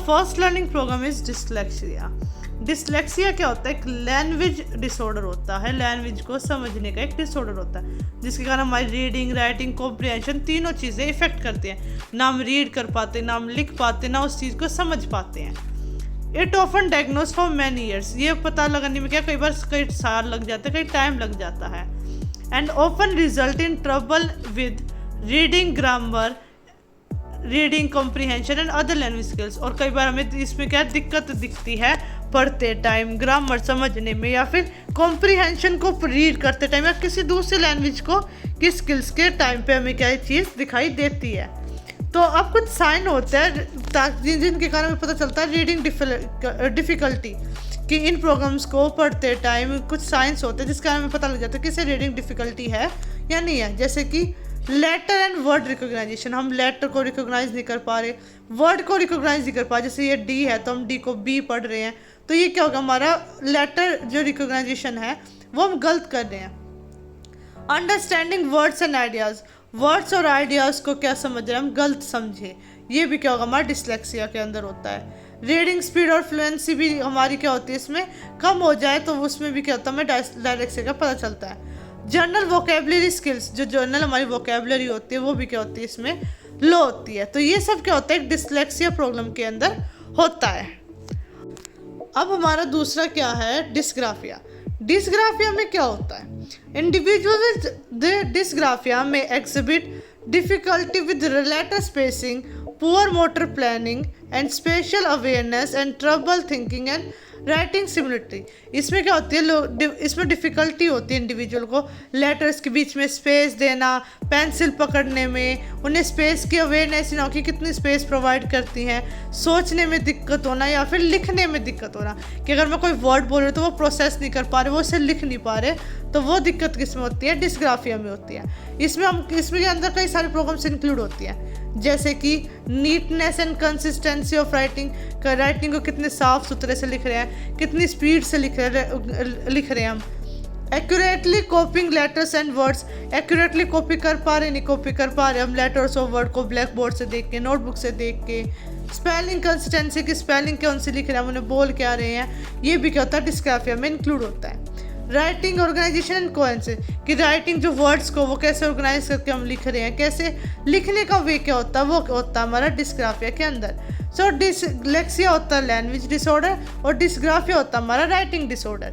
First learning problem is dyslexia. Dyslexia क्या होता है? एक लैंग्वेज डिसऑर्डर होता है, लैंग्वेज को समझने का एक डिसऑर्डर होता है, जिसके कारण हमारी रीडिंग, राइटिंग, कॉम्प्रिहेंशन तीनों चीज़ें इफेक्ट करती हैं। ना हम रीड कर पाते, ना हम लिख पाते, ना उस चीज़ को समझ पाते हैं। It often diagnose for many years, ये पता लगाने में क्या कई बार कई साल लग जाते हैं, कई टाइम लग जाता है। And often result in trouble with reading, grammar, reading comprehension and other language skills. और कई बार हमें इसमें क्या दिक्कत दिखती है पढ़ते टाइम, ग्रामर समझने में, या फिर कॉम्प्रिहेंशन को रीड करते टाइम, या किसी दूसरे लैंग्वेज को की स्किल्स के टाइम पे हमें क्या चीज़ दिखाई देती है। तो अब कुछ साइन होते हैं जिनके कारण हमें पता चलता है रीडिंग डिफ़िकल्टी, कि इन प्रोग्राम्स को पढ़ते टाइम कुछ साइंस होते हैं जिसके कारण हमें पता लग जाता है कि इसे रीडिंग डिफ़िकल्टी है या नहीं है। जैसे कि लेटर एंड वर्ड रिकॉग्नाइजेशन, हम लेटर को रिकॉग्नाइज नहीं कर पा रहे, वर्ड को रिकॉग्नाइज नहीं कर पा रहे। जैसे ये डी है तो हम डी को बी पढ़ रहे हैं, तो ये क्या होगा, हमारा लेटर जो रिकॉग्नाइजेशन है वो हम गलत कर रहे हैं। Understanding words and ideas, words और आइडियाज़ को क्या समझ रहे हैं हम गलत समझे, ये भी क्या होगा, हमारा डिसलेक्सिया के अंदर होता है। रीडिंग स्पीड और फ्लुएंसी भी हमारी क्या होती है, इसमें कम हो जाए तो उसमें भी क्या होता है, हमें डायलेक्सिया का पता चलता है। जनरल वोकेबलरी स्किल्स, जो जनरल हमारी वोकेबलरी होती है वो भी क्या होती है, इसमें लो होती है। तो ये सब क्या होता है, एक डिसलेक्सिया प्रॉब्लम के अंदर होता है। अब हमारा दूसरा क्या है, डिस्ग्राफिया। डिस्ग्राफिया में क्या होता है, इंडिविजुअल विद डिस्ग्राफिया में exhibit difficulty with letter spacing, poor motor planning and spatial awareness and trouble thinking and writing similarity. इसमें क्या होती है, इसमें डिफ़िकल्टी होती है इंडिविजुअल को लेटर्स के बीच में स्पेस देना, पेंसिल पकड़ने में, उन्हें स्पेस की अवेयरनेस ना हो कि कितनी स्पेस प्रोवाइड करती हैं, सोचने में दिक्कत होना या फिर लिखने में दिक्कत होना, कि अगर मैं कोई वर्ड बोल रही हूँ तो वो प्रोसेस नहीं कर पा रहे, वो उसे लिख नहीं पा रहे, तो वो दिक्कत किसमें होती है, डिस्ग्राफिया में होती है। इसमें अंदर कई सारी प्रॉब्लम्स इंक्लूड होती हैं, जैसे कि neatness and consistency of writing को कितने साफ सुथरे से लिख रहे हैं, कितनी स्पीड से लिख रहे हैं हम। Accurately कॉपिंग letters and words, accurately copy कर पा रहे नहीं कॉपी कर पा रहे हम लेटर्स और वर्ड को ब्लैक बोर्ड से देख के, नोटबुक से देख के। स्पेलिंग कंसिस्टेंसी की स्पेलिंग कौन सी लिख रहे हैं, हम उन्हें बोल क्या रहे हैं, ये भी क्या होता है, डिस्ग्राफिया में इंक्लूड होता है। राइटिंग ऑर्गेनाइजेशन एंड कोहेरेंस, कि राइटिंग जो वर्ड्स को वो कैसे ऑर्गेनाइज करके हम लिख रहे हैं, कैसे लिखने का वे क्या होता है, वो होता है हमारा डिस्ग्राफिया के अंदर। सो डिसलेक्सिया होता है लैंग्वेज डिसऑर्डर और डिस्ग्राफिया होता है हमारा राइटिंग डिसऑर्डर।